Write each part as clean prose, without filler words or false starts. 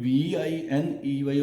VINE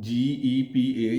GEPHEN,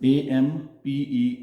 AMPELOS,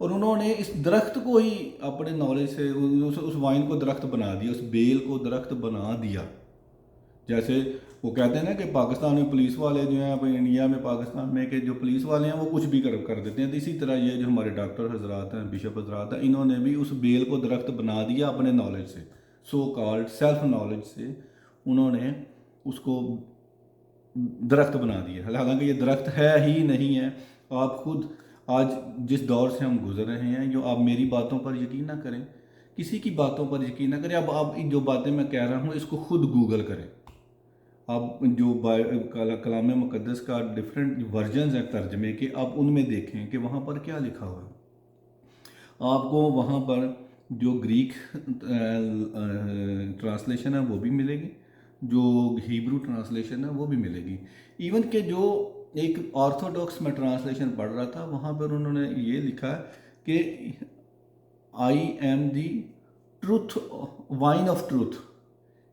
اور انہوں نے اس درخت کو ہی اپنے نالج سے اس وائن کو درخت بنا دیا، اس بیل کو درخت بنا دیا۔ جیسے وہ کہتے ہیں نا کہ پاکستان میں پولیس والے جو ہیں، اپنے انڈیا میں پاکستان میں کہ جو پولیس والے ہیں وہ کچھ بھی کر دیتے ہیں، تو اسی طرح یہ جو ہمارے ڈاکٹر حضرات ہیں، بشپ حضرات ہیں، انہوں نے بھی اس بیل کو درخت بنا دیا اپنے نالج سے، سو کالڈ سیلف نالج سے انہوں نے اس کو درخت بنا دیا، حالانکہ یہ درخت ہے ہی نہیں ہے۔ آپ خود آج جس دور سے ہم گزر رہے ہیں، جو آپ میری باتوں پر یقین نہ کریں، کسی کی باتوں پر یقین نہ کریں، اب آپ جو باتیں میں کہہ رہا ہوں اس کو خود گوگل کریں، آپ جو کلام مقدس کا ڈفرینٹ ورژنز ہیں ترجمے کے، آپ ان میں دیکھیں کہ وہاں پر کیا لکھا ہوا ہے۔ آپ کو وہاں پر جو گریک ٹرانسلیشن ہے وہ بھی ملے گی، جو ہیبرو ٹرانسلیشن ہے وہ بھی ملے گی، ایون کہ جو ایک آرتھوڈاکس میں ٹرانسلیشن پڑھ رہا تھا وہاں پر انہوں نے یہ لکھا کہ I am the truth vine of truth,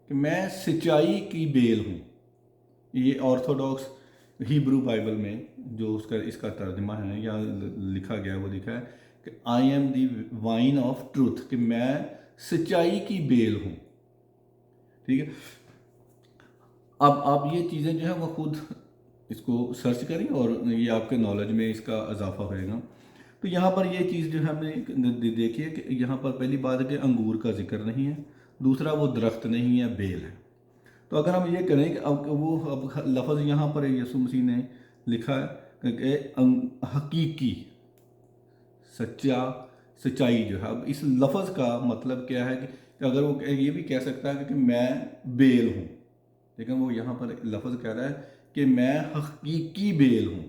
کہ میں سچائی کی بیل ہوں۔ یہ آرتھوڈاکس ہیبرو بائبل میں جو اس کا ترجمہ ہے یا لکھا گیا وہ لکھا ہے کہ I am the vine of truth, کہ میں سچائی کی بیل ہوں۔ ٹھیک ہے، اب آپ یہ چیزیں جو ہیں وہ خود اس کو سرچ کریں اور یہ آپ کے نالج میں اس کا اضافہ ہوئے گا۔ تو یہاں پر یہ چیز جو ہم نے دیکھی ہے کہ یہاں پر پہلی بات ہے کہ انگور کا ذکر نہیں ہے، دوسرا وہ درخت نہیں ہے، بیل ہے۔ تو اگر ہم یہ کریں کہ اب لفظ یہاں پر یسوع مسیح نے لکھا ہے کہ حقیقی سچائی جو ہے، اب اس لفظ کا مطلب کیا ہے کہ اگر وہ یہ بھی کہہ سکتا ہے کہ میں بیل ہوں، لیکن وہ یہاں پر لفظ کہہ رہا ہے کہ میں حقیقی بیل ہوں۔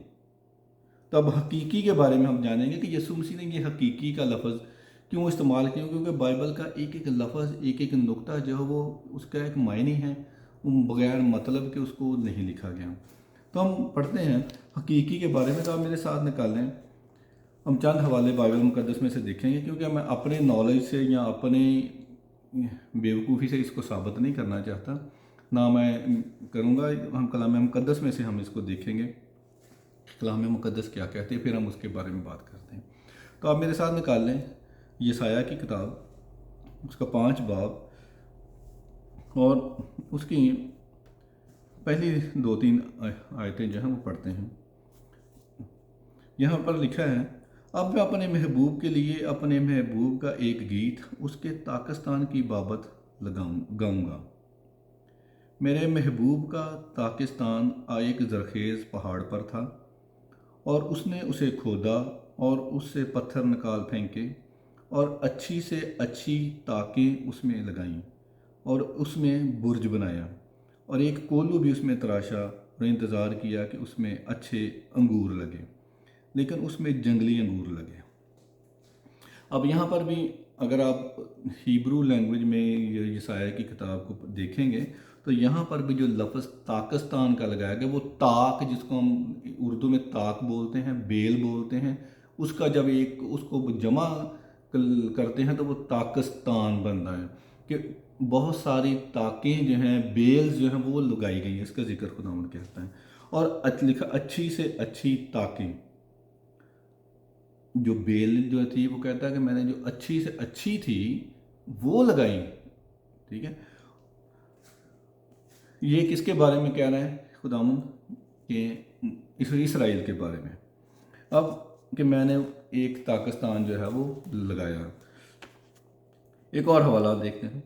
تو اب حقیقی کے بارے میں ہم جانیں گے کہ یسوع مسیح نے یہ حقیقی کا لفظ کیوں استعمال کیا، کیونکہ بائبل کا ایک ایک لفظ، ایک ایک نقطہ جو ہے وہ اس کا ایک معنی ہے، وہ بغیر مطلب کہ اس کو نہیں لکھا گیا۔ تو ہم پڑھتے ہیں حقیقی کے بارے میں، تو آپ میرے ساتھ نکالیں، ہم چند حوالے بائبل مقدس میں سے دیکھیں گے، کیونکہ میں اپنے نالج سے یا اپنے بیوقوفی سے اس کو ثابت نہیں کرنا چاہتا، نہ میں کروں گا۔ ہم کلام مقدس میں سے ہم اس کو دیکھیں گے، کلام مقدس کیا کہتے ہیں، پھر ہم اس کے بارے میں بات کرتے ہیں۔ تو آپ میرے ساتھ نکال لیں یسایہ کی کتاب، اس کا 5 باب اور اس کی پہلی 2-3 آیتیں جو ہیں وہ پڑھتے ہیں۔ یہاں پر لکھا ہے، اب میں اپنے محبوب کے لیے اپنے محبوب کا ایک گیت اس کے تاکستان کی بابت گاؤں گا۔ میرے محبوب کا تاکستان ایک زرخیز پہاڑ پر تھا، اور اس نے اسے کھودا اور اس سے پتھر نکال پھینکے اور اچھی سے اچھی تاکیں اس میں لگائیں اور اس میں برج بنایا، اور ایک کولو بھی اس میں تراشا اور انتظار کیا کہ اس میں اچھے انگور لگے، لیکن اس میں جنگلی انگور لگے۔ اب یہاں پر بھی اگر آپ ہیبرو لینگویج میں یسایہ کی کتاب کو دیکھیں گے تو یہاں پر بھی جو لفظ تاکستان کا لگایا گیا، وہ تاک جس کو ہم اردو میں تاک بولتے ہیں، بیل بولتے ہیں، اس کا جب اس کو جمع کرتے ہیں تو وہ تاکستان بنتا ہے، کہ بہت ساری تاکیں جو ہیں، بیلز جو ہیں وہ لگائی گئی ہیں، اس کا ذکر خداوند کہتا ہے۔ اور لکھا اچھی سے اچھی تاکیں، جو بیل جو تھی وہ کہتا ہے کہ میں نے جو اچھی سے اچھی تھی وہ لگائی۔ ٹھیک ہے، یہ کس کے بارے میں کہہ رہا ہے خداوند؟ کہ اسرائیل کے بارے میں۔ اب کہ میں نے ایک تاکستان جو ہے وہ لگایا۔ ایک اور حوالہ دیکھتے ہیں،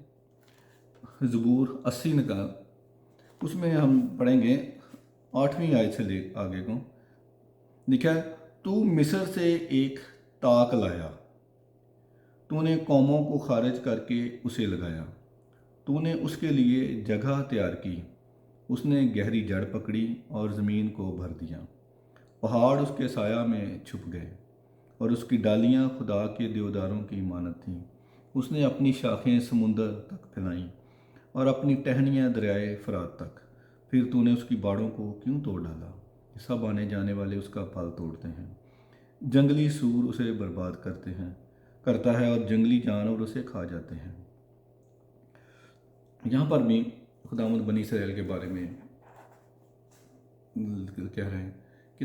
زبور 80 نکال، اس میں ہم پڑھیں گے 8ویں آیت سے لے آگے کو، لکھا ہے، تو مصر سے ایک تاک لایا، تو نے قوموں کو خارج کر کے اسے لگایا، تو نے اس کے لیے جگہ تیار کی، اس نے گہری جڑ پکڑی اور زمین کو بھر دیا، پہاڑ اس کے سایہ میں چھپ گئے اور اس کی ڈالیاں خدا کے دیوداروں کی مانند تھیں، اس نے اپنی شاخیں سمندر تک پھیلائیں اور اپنی ٹہنیاں دریائے فرات تک، پھر تو نے اس کی باڑوں کو کیوں توڑ ڈالا؟ سب آنے جانے والے اس کا پھل توڑتے ہیں، جنگلی سور اسے برباد کرتا ہے اور جنگلی جانور اسے کھا جاتے ہیں۔ یہاں پر بھی خداوند بنی اسرائیل کے بارے میں کہہ رہے ہیں کہ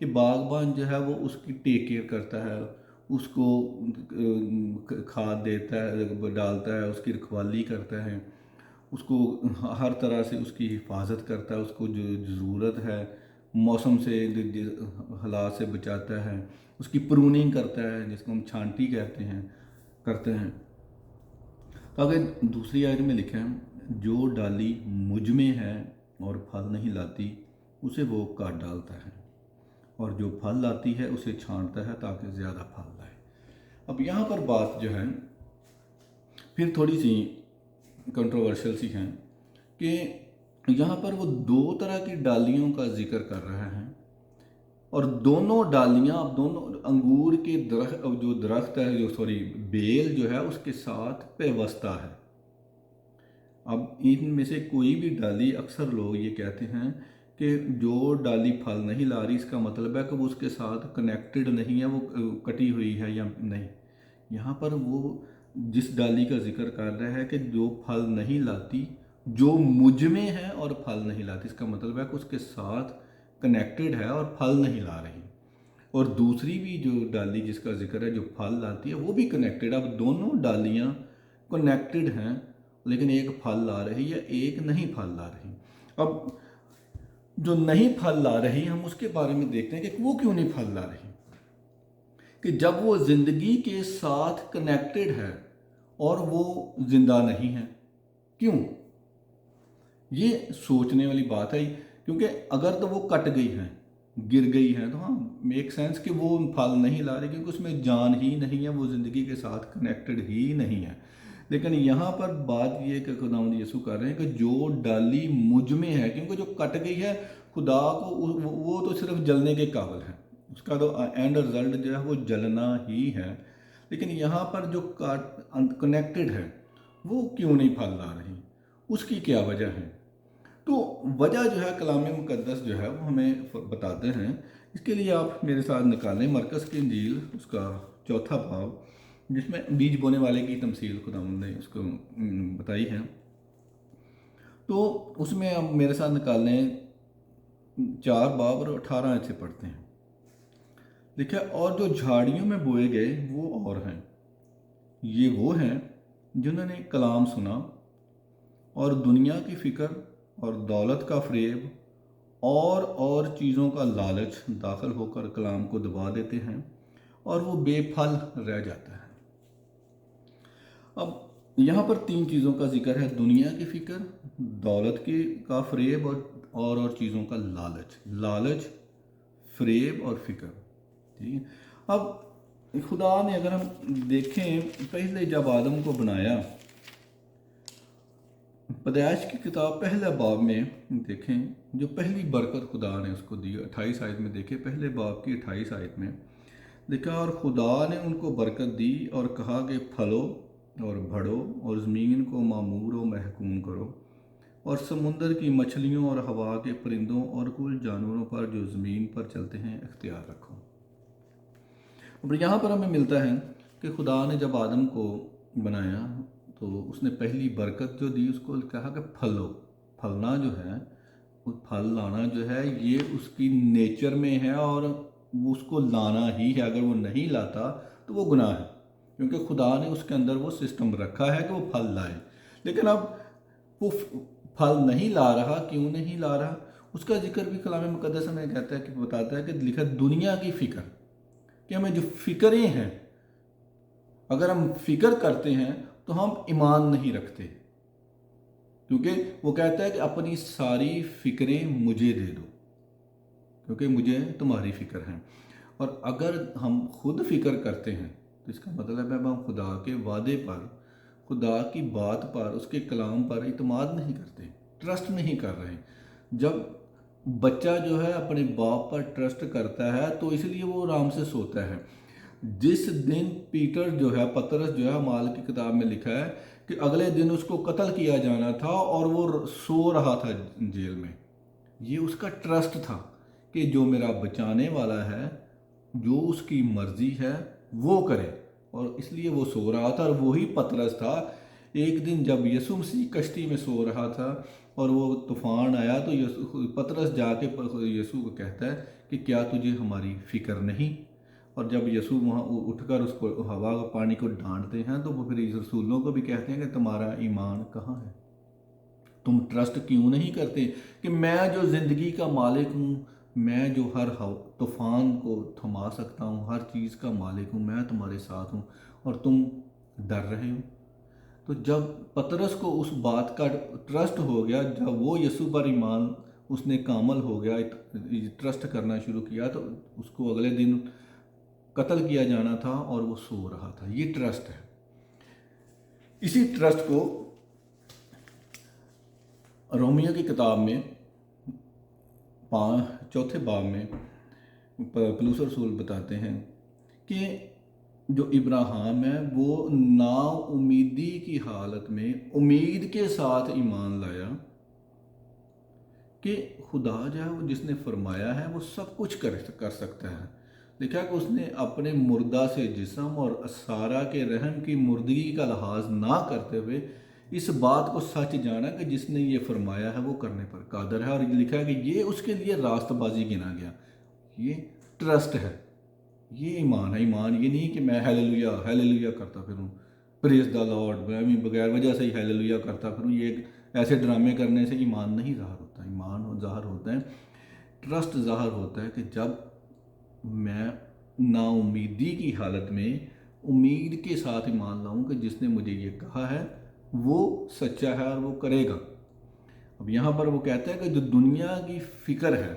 کہ باغبان جو ہے وہ اس کی ٹیک کیئر کرتا ہے، اس کو کھاد دیتا ہے، ڈالتا ہے، اس کی رکھوالی کرتا ہے، اس کو ہر طرح سے اس کی حفاظت کرتا ہے، اس کو جو ضرورت ہے موسم سے حالات سے بچاتا ہے، اس کی پروننگ کرتا ہے جس کو ہم چھانٹی کہتے ہیں، کرتے ہیں. تو آگے دوسری آیت میں لکھا ہے جو ڈالی مجھ میں ہے اور پھل نہیں لاتی اسے وہ کاٹ ڈالتا ہے، اور جو پھل لاتی ہے اسے چھانٹتا ہے تاکہ زیادہ پھل لائے. اب یہاں پر بات جو ہے پھر تھوڑی سی کنٹروورشل سی ہیں کہ یہاں پر وہ دو طرح کی ڈالیوں کا ذکر کر رہا ہے، اور دونوں ڈالیاں، اب دونوں انگور کے درخت، جو درخت ہے، بیل جو ہے اس کے ساتھ پیوستہ ہے. اب ان میں سے کوئی بھی ڈالی، اکثر لوگ یہ کہتے ہیں کہ جو ڈالی پھل نہیں لا رہی اس کا مطلب ہے کہ وہ اس کے ساتھ کنیکٹڈ نہیں ہے، وہ کٹی ہوئی ہے یا نہیں. یہاں پر وہ جس ڈالی کا ذکر کر رہا ہے کہ جو پھل نہیں لاتی، جو مجھ میں ہے اور پھل نہیں لاتی، اس کا مطلب ہے کہ اس کے ساتھ کنیکٹڈ ہے اور پھل نہیں لا رہی. اور دوسری بھی جو ڈالی جس کا ذکر ہے جو پھل لاتی ہے وہ بھی کنیکٹڈ. اب دونوں ڈالیاں کنیکٹڈ ہیں، لیکن ایک پھل لا رہی ہے، ایک نہیں پھل لا رہی. اب جو نہیں پھل لا رہی ہم اس کے بارے میں دیکھتے ہیں کہ وہ کیوں نہیں پھل لا رہی. کہ جب وہ زندگی کے ساتھ کنیکٹڈ ہے اور وہ زندہ نہیں ہے، کیوں؟ یہ سوچنے والی بات ہے، کیونکہ اگر تو وہ کٹ گئی ہیں، گر گئی ہیں، تو ہاں میک سینس کہ وہ پھل نہیں لا رہی کیونکہ اس میں جان ہی نہیں ہے، وہ زندگی کے ساتھ کنیکٹڈ ہی نہیں ہے. لیکن یہاں پر بات یہ کہ خداوند یسوع کر رہے ہیں کہ جو ڈالی مجھ میں ہے، کیونکہ جو کٹ گئی ہے خدا کو وہ تو صرف جلنے کے قابل ہے، اس کا تو اینڈ رزلٹ جو ہے وہ جلنا ہی ہے. لیکن یہاں پر جو کنیکٹڈ ہے وہ کیوں نہیں پھل لا رہی، اس کی کیا وجہ ہے؟ تو وجہ جو ہے کلام مقدس جو ہے وہ ہمیں بتاتے ہیں. اس کے لیے آپ میرے ساتھ نکالیں مرکز کی انجیل، اس کا 4 باب، جس میں بیج بونے والے کی تمثیل خداوند نے اس کو بتائی ہے. تو اس میں آپ میرے ساتھ نکال لیں 4 باب اور 18 سے پڑھتے ہیں. لکھا اور جو جھاڑیوں میں بوئے گئے وہ اور ہیں، یہ وہ ہیں جنہوں نے کلام سنا اور دنیا کی فکر اور دولت کا فریب اور چیزوں کا لالچ داخل ہو کر کلام کو دبا دیتے ہیں اور وہ بے پھل رہ جاتا ہے. اب یہاں پر 3 چیزوں کا ذکر ہے، دنیا کی فکر، دولت کا فریب اور چیزوں کا لالچ، فریب اور فکر. ٹھیک ہے. اب خدا نے اگر ہم دیکھیں پہلے جب آدم کو بنایا، پیدائش کی کتاب پہلے باب میں دیکھیں جو پہلی برکت خدا نے اس کو دی، 28 آیت میں دیکھیں، پہلے باب کی 28 آیت میں دیکھا اور خدا نے ان کو برکت دی اور کہا کہ پھلو اور بڑھو اور زمین کو معمور و محکوم کرو اور سمندر کی مچھلیوں اور ہوا کے پرندوں اور کل جانوروں پر جو زمین پر چلتے ہیں اختیار رکھو. اور یہاں پر ہمیں ملتا ہے کہ خدا نے جب آدم کو بنایا تو اس نے پہلی برکت جو دی اس کو کہا کہ پھلنا جو ہے، پھل لانا جو ہے یہ اس کی نیچر میں ہے اور وہ اس کو لانا ہی ہے. اگر وہ نہیں لاتا تو وہ گناہ ہے، کیونکہ خدا نے اس کے اندر وہ سسٹم رکھا ہے کہ وہ پھل لائے. لیکن اب وہ پھل نہیں لا رہا، کیوں نہیں لا رہا؟ اس کا ذکر بھی کلام مقدس میں کہتا ہے کہ بتاتا ہے کہ لکھا دنیا کی فکر، کہ ہمیں جو فکریں ہیں، اگر ہم فکر کرتے ہیں تو ہم ایمان نہیں رکھتے، کیونکہ وہ کہتا ہے کہ اپنی ساری فکریں مجھے دے دو کیونکہ مجھے تمہاری فکر ہے. اور اگر ہم خود فکر کرتے ہیں تو اس کا مطلب ہے ہم خدا کے وعدے پر، خدا کی بات پر، اس کے کلام پر اعتماد نہیں کرتے، ٹرسٹ نہیں کر رہے. جب بچہ جو ہے اپنے باپ پر ٹرسٹ کرتا ہے تو اس لیے وہ آرام سے سوتا ہے. جس دن پطرس جو ہے اعمال کی کتاب میں لکھا ہے کہ اگلے دن اس کو قتل کیا جانا تھا اور وہ سو رہا تھا جیل میں. یہ اس کا ٹرسٹ تھا کہ جو میرا بچانے والا ہے، جو اس کی مرضی ہے وہ کرے، اور اس لیے وہ سو رہا تھا. اور وہی پطرس تھا ایک دن جب یسوع مسیح کشتی میں سو رہا تھا اور وہ طوفان آیا تو پطرس جا کے یسوع کو کہتا ہے کہ کیا تجھے ہماری فکر نہیں؟ اور جب یسوع وہاں اٹھ کر اس کو ہوا کا پانی کو ڈانٹتے ہیں تو وہ پھر رسولوں کو بھی کہتے ہیں کہ تمہارا ایمان کہاں ہے؟ تم ٹرسٹ کیوں نہیں کرتے کہ میں جو زندگی کا مالک ہوں، میں جو ہر طوفان کو تھما سکتا ہوں، ہر چیز کا مالک ہوں، میں تمہارے ساتھ ہوں اور تم ڈر رہے ہو؟ تو جب پطرس کو اس بات کا ٹرسٹ ہو گیا، جب وہ یسوع پر ایمان اس نے کامل ہو گیا، ٹرسٹ کرنا شروع کیا، تو اس کو اگلے دن قتل کیا جانا تھا اور وہ سو رہا تھا۔ یہ ٹرسٹ ہے۔ اسی ٹرسٹ کو رومیو کی کتاب میں 4 باب میں پولس رسول بتاتے ہیں کہ جو ابراہیم ہے وہ نا امیدی کی حالت میں امید کے ساتھ ایمان لایا کہ خدا جو ہے وہ جس نے فرمایا ہے وہ سب کچھ کر سکتا ہے۔ لکھا کہ اس نے اپنے مردہ سے جسم اور سارا کے رحم کی مردگی کا لحاظ نہ کرتے ہوئے اس بات کو سچ جانا کہ جس نے یہ فرمایا ہے وہ کرنے پر قادر ہے، اور لکھا ہے کہ یہ اس کے لیے راست بازی گنا گیا۔ یہ ٹرسٹ ہے، یہ ایمان ہے۔ ایمان یہ نہیں کہ میں ہیلیلویا ہیلیلویا کرتا پھروں، پریز دا لارڈ، میں بغیر وجہ سے ہی ہیلیلویا کرتا پھروں۔ یہ ایسے ڈرامے کرنے سے ایمان نہیں ظاہر ہوتا۔ ایمان ظاہر ہوتا ہے، ٹرسٹ ظاہر ہوتا ہے کہ جب میں نا امیدی کی حالت میں امید کے ساتھ ایمان لاؤں کہ جس نے مجھے یہ کہا ہے وہ سچا ہے اور وہ کرے گا۔ اب یہاں پر وہ کہتا ہے کہ جو دنیا کی فکر ہے،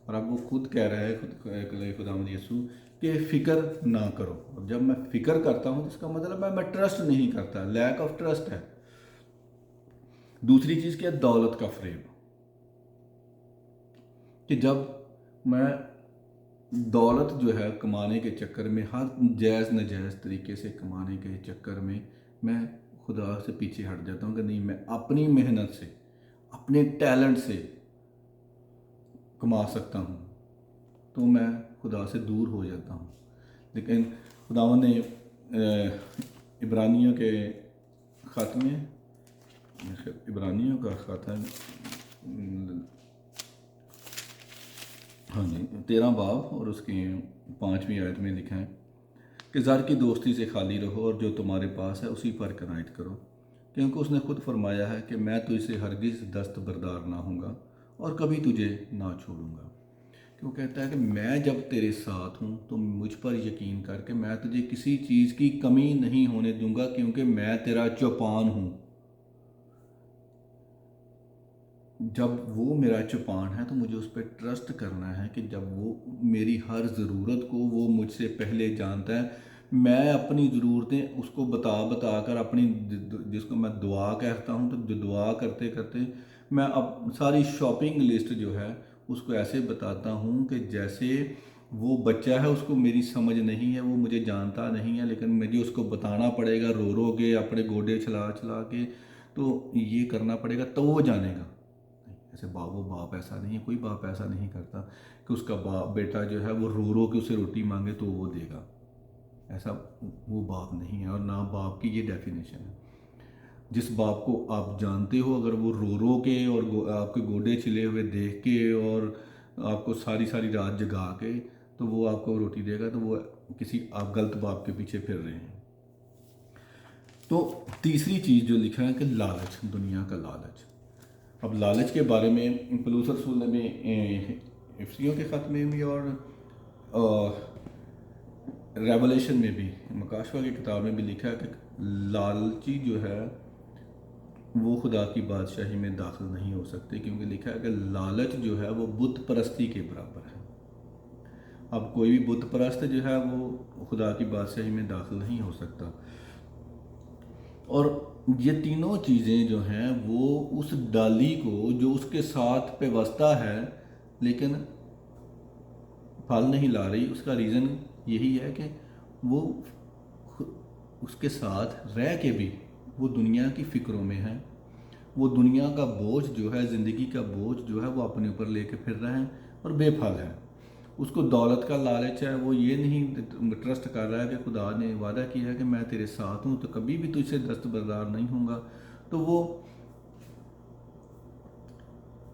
اور اب وہ خود کہہ رہا ہے خداوند یسوع کہ فکر نہ کرو۔ اور جب میں فکر کرتا ہوں اس کا مطلب ہے میں ٹرسٹ نہیں کرتا، لیک آف ٹرسٹ ہے۔ دوسری چیز کیا؟ دولت کا فریب، کہ جب میں دولت جو ہے کمانے کے چکر میں، ہر جائز ناجائز طریقے سے کمانے کے چکر میں خدا سے پیچھے ہٹ جاتا ہوں کہ نہیں، میں اپنی محنت سے، اپنے ٹیلنٹ سے کما سکتا ہوں، تو میں خدا سے دور ہو جاتا ہوں۔ لیکن خداوند نے عبرانیوں کے خط میں، عبرانیوں کا خط ہے، ہاں جی 13 باب اور اس کی 5ویں آیت میں لکھا ہے کہ زر کی دوستی سے خالی رہو اور جو تمہارے پاس ہے اسی پر قناعت کرو، کیونکہ اس نے خود فرمایا ہے کہ میں تجھ سے ہرگز دست بردار نہ ہوں گا اور کبھی تجھے نہ چھوڑوں گا۔ کہ وہ کہتا ہے کہ میں جب تیرے ساتھ ہوں تو مجھ پر یقین کر کے میں تجھے کسی چیز کی کمی نہیں ہونے دوں گا، کیونکہ میں تیرا چوپان ہوں۔ جب وہ میرا چوپان ہے تو مجھے اس پہ ٹرسٹ کرنا ہے کہ جب وہ میری ہر ضرورت کو وہ مجھ سے پہلے جانتا ہے، میں اپنی ضرورتیں اس کو بتا کر اپنی، جس کو میں دعا کہتا ہوں، تو جو دعا کرتے کرتے میں اب ساری شاپنگ لسٹ جو ہے اس کو ایسے بتاتا ہوں کہ جیسے وہ بچہ ہے، اس کو میری سمجھ نہیں ہے، وہ مجھے جانتا نہیں ہے، لیکن مجھے اس کو بتانا پڑے گا رو رو کے، اپنے گوڈے چلا چلا کے، تو یہ کرنا پڑے گا تو وہ جانے گا۔ ایسے وہ باپ ایسا نہیں ہے، کوئی باپ ایسا نہیں کرتا کہ اس کا بیٹا جو ہے وہ رو رو کے اسے روٹی مانگے تو وہ دے گا۔ ایسا وہ باپ نہیں ہے، اور نہ باپ کی یہ ڈیفینیشن ہے۔ جس باپ کو آپ جانتے ہو، اگر وہ رو رو کے اور آپ کے گوڈے چلے ہوئے دیکھ کے اور آپ کو ساری ساری رات جگا کے تو وہ آپ کو روٹی دے گا، تو وہ کسی آپ غلط باپ کے پیچھے پھر رہے ہیں۔ تو تیسری چیز جو لکھا ہے کہ لالچ، دنیا کا لالچ۔ اب لالچ کے بارے میں پولس رسول نے افسیوں کے خط میں بھی اور ریولیشن میں بھی، مکاشفہ کی کتاب میں بھی لکھا ہے کہ لالچی جو ہے وہ خدا کی بادشاہی میں داخل نہیں ہو سکتے، کیونکہ لکھا ہے کہ لالچ جو ہے وہ بت پرستی کے برابر ہے۔ اب کوئی بھی بت پرست جو ہے وہ خدا کی بادشاہی میں داخل نہیں ہو سکتا۔ اور یہ تینوں چیزیں جو ہیں وہ اس ڈالی کو جو اس کے ساتھ پیوستہ ہے لیکن پھل نہیں لا رہی، اس کا ریزن یہی ہے کہ وہ اس کے ساتھ رہ کے بھی وہ دنیا کی فکروں میں ہے، وہ دنیا کا بوجھ جو ہے، زندگی کا بوجھ جو ہے وہ اپنے اوپر لے کے پھر رہے ہیں اور بے پھل ہے۔ اس کو دولت کا لالچ ہے، وہ یہ نہیں ٹرسٹ کر رہا ہے کہ خدا نے وعدہ کیا ہے کہ میں تیرے ساتھ ہوں تو کبھی بھی تجھ سے دست بردار نہیں ہوں گا، تو وہ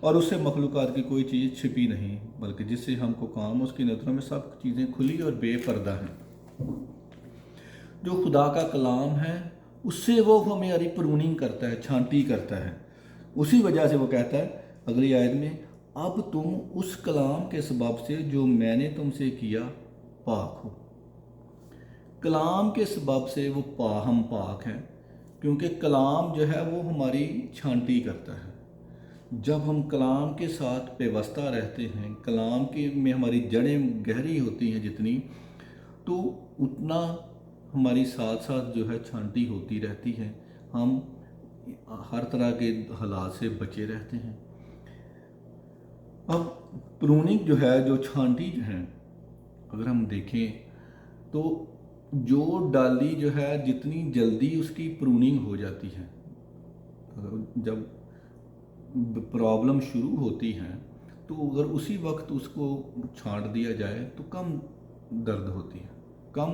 اور اس سے مخلوقات کی کوئی چیز چھپی نہیں، بلکہ جس سے ہم کو کام اس کی نظروں میں سب چیزیں کھلی اور بے پردہ ہیں۔ جو خدا کا کلام ہے اس سے وہ ہماری پروننگ کرتا ہے، چھانٹی کرتا ہے۔ اسی وجہ سے وہ کہتا ہے اگلی آیت میں، اب تم اس کلام کے سبب سے جو میں نے تم سے کیا پاک ہو۔ کلام کے سبب سے وہ ہم پاک ہیں، کیونکہ کلام جو ہے وہ ہماری چھانٹی کرتا ہے۔ جب ہم کلام کے ساتھ پیوستہ رہتے ہیں، کلام میں ہماری جڑیں گہری ہوتی ہیں جتنی، تو اتنا ہماری ساتھ ساتھ جو ہے چھانٹی ہوتی رہتی ہے، ہم ہر طرح کے حالات سے بچے رہتے ہیں۔ اب پروننگ جو ہے، جو چھانٹی جو ہے، اگر ہم دیکھیں تو جو ڈالی جو ہے جتنی جلدی اس کی پروننگ ہو جاتی ہے، جب پرابلم شروع ہوتی ہے تو اگر اسی وقت اس کو چھانٹ دیا جائے تو کم درد ہوتی ہے، کم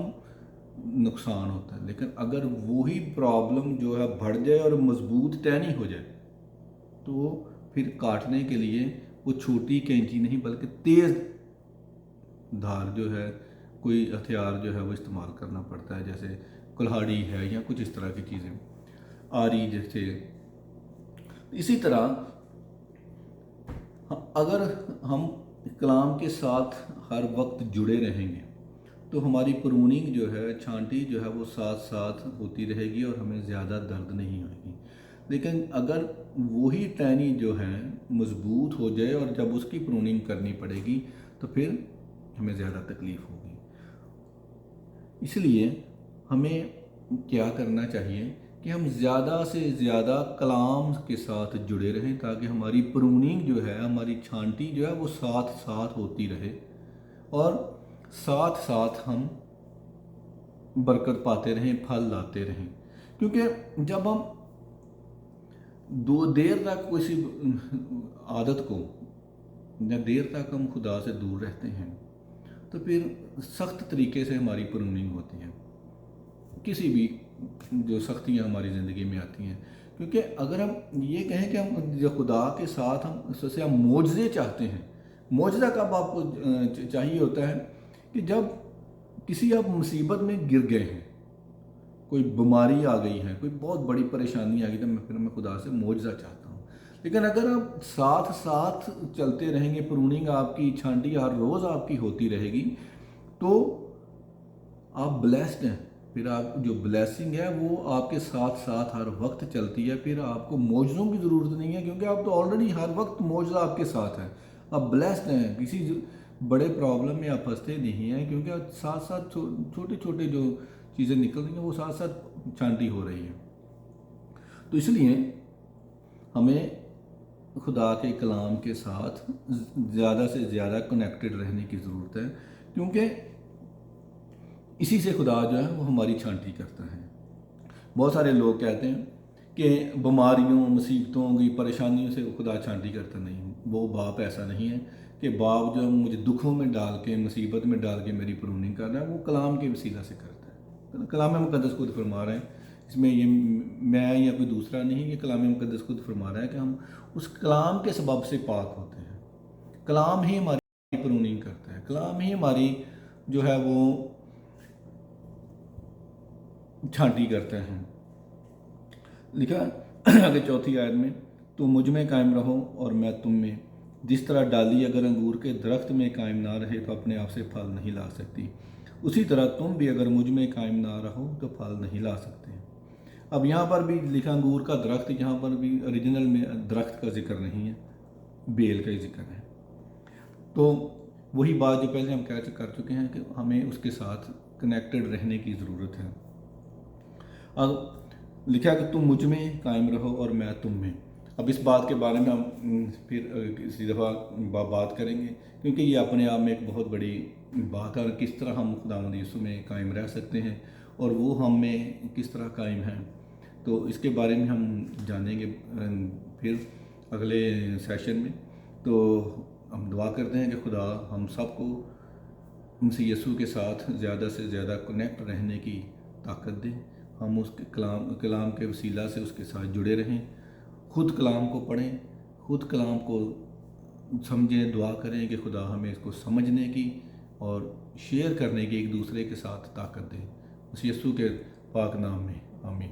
نقصان ہوتا ہے۔ لیکن اگر وہی پرابلم جو ہے بڑھ جائے اور مضبوط ٹہنی ہو جائے تو پھر کاٹنے کے لیے وہ چھوٹی کینچی نہیں بلکہ تیز دھار جو ہے، کوئی ہتھیار جو ہے وہ استعمال کرنا پڑتا ہے، جیسے کلہاڑی ہے یا کچھ اس طرح کی چیزیں، آری جیسے۔ اسی طرح اگر ہم کلام کے ساتھ ہر وقت جڑے رہیں گے تو ہماری پروننگ جو ہے، چھانٹی جو ہے وہ ساتھ ساتھ ہوتی رہے گی اور ہمیں زیادہ درد نہیں ہوئے گی۔ لیکن اگر وہی ٹہنی جو ہے مضبوط ہو جائے اور جب اس کی پروننگ کرنی پڑے گی تو پھر ہمیں زیادہ تکلیف ہوگی۔ اس لیے ہمیں کیا کرنا چاہیے کہ ہم زیادہ سے زیادہ کلام کے ساتھ جڑے رہیں، تاکہ ہماری پروننگ جو ہے، ہماری چھانٹی جو ہے وہ ساتھ ساتھ ہوتی رہے اور ساتھ ساتھ ہم برکت پاتے رہیں، پھل لاتے رہیں۔ کیونکہ جب ہم دیر تک کسی عادت کو یا دیر تک ہم خدا سے دور رہتے ہیں تو پھر سخت طریقے سے ہماری پروننگ ہوتی ہے، کسی بھی جو سختیاں ہماری زندگی میں آتی ہیں۔ کیونکہ اگر ہم یہ کہیں کہ ہم جو خدا کے ساتھ ہم معجزے چاہتے ہیں، معجزہ کب آپ کو چاہیے ہوتا ہے کہ جب کسی آپ مصیبت میں گر گئے ہیں، کوئی بیماری آ گئی ہے، کوئی بہت بڑی پریشانی آ گئی، تو پھر میں خدا سے معجزہ چاہتا ہوں۔ لیکن اگر آپ ساتھ ساتھ چلتے رہیں گے، پروننگ آپ کی، چھانٹی ہر روز آپ کی ہوتی رہے گی، تو آپ بلیسڈ ہیں۔ پھر آپ جو بلیسنگ ہے وہ آپ کے ساتھ ساتھ ہر وقت چلتی ہے، پھر آپ کو معجزوں کی ضرورت نہیں ہے، کیونکہ آپ تو آلریڈی ہر وقت معجزہ آپ کے ساتھ ہے، آپ بلیسڈ ہیں، کسی بڑے پرابلم میں آپ پھنستے نہیں ہیں، کیونکہ ساتھ ساتھ چھوٹے چھوٹے جو چیزیں نکل رہی ہیں وہ ساتھ ساتھ چھانٹی ہو رہی ہیں۔ تو اس لیے ہمیں خدا کے کلام کے ساتھ زیادہ سے زیادہ کنیکٹڈ رہنے کی ضرورت ہے، کیونکہ اسی سے خدا جو ہے وہ ہماری چھانٹی کرتا ہے۔ بہت سارے لوگ کہتے ہیں کہ بیماریوں، مصیبتوں کی پریشانیوں سے خدا چھانٹی کرتا نہیں، وہ باپ ایسا نہیں ہے کہ باپ جو مجھے دکھوں میں ڈال کے، مصیبت میں ڈال کے میری پروننگ کر رہا ہے، وہ کلام کے وسیلہ سے کرتا ہے۔ کلام مقدس خود فرما رہے ہیں، اس میں یہ میں یا کوئی دوسرا نہیں، یہ کلام مقدس خود فرما رہا ہے کہ ہم اس کلام کے سبب سے پاک ہوتے ہیں۔ کلام ہی ہماری پروننگ کرتا ہے، کلام ہی ہماری جو ہے وہ چھانٹی کرتے ہیں۔ لکھا آگے چوتھی آیت میں، تو مجھ میں قائم رہو اور میں تم میں، جس طرح ڈالی اگر انگور کے درخت میں قائم نہ رہے تو اپنے آپ سے پھل نہیں لا سکتی، اسی طرح تم بھی اگر مجھ میں قائم نہ رہو تو پھل نہیں لا سکتے۔ اب یہاں پر بھی لکھا انگور کا درخت، یہاں پر بھی اوریجنل میں درخت کا ذکر نہیں ہے، بیل کا ہی ذکر ہے۔ تو وہی بات جو پہلے ہم کر چکے ہیں کہ ہمیں اس کے ساتھ کنیکٹڈ رہنے کی ضرورت ہے۔ اب لکھا کہ تم مجھ میں قائم رہو اور میں تم میں۔ اب اس بات کے بارے میں ہم پھر کسی دفعہ بات کریں گے، کیونکہ یہ اپنے آپ میں ایک بہت بڑی بات ہے، اور کس طرح ہم خداوند یسوع میں قائم رہ سکتے ہیں اور وہ ہم میں کس طرح قائم ہیں، تو اس کے بارے میں ہم جانیں گے پھر اگلے سیشن میں۔ تو ہم دعا کرتے ہیں کہ خدا ہم سب کو مسیح یسوع کے ساتھ زیادہ سے زیادہ کنیکٹ رہنے کی طاقت دیں، ہم اس کے کلام کے وسیلہ سے اس کے ساتھ جڑے رہیں، خود کلام کو پڑھیں، خود کلام کو سمجھیں، دعا کریں کہ خدا ہمیں اس کو سمجھنے کی اور شیئر کرنے کی ایک دوسرے کے ساتھ طاقت دے، اس یسوع کے پاک نام میں آمین۔